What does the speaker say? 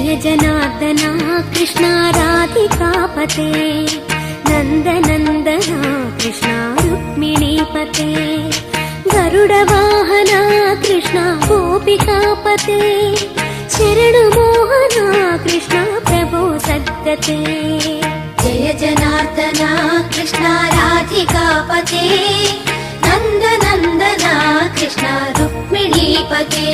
जय जनार्दना कृष्णा राधिकापते नन्दनन्दना कृष्णा रुक्मिणीपते गरुडवाहना कृष्णा गोपिकापते शरणुमोहना कृष्णा प्रभो सद्गते जय जनार्दना कृष्णा राधिकापते नन्दनन्दना कृष्णा रुक्मिणीपते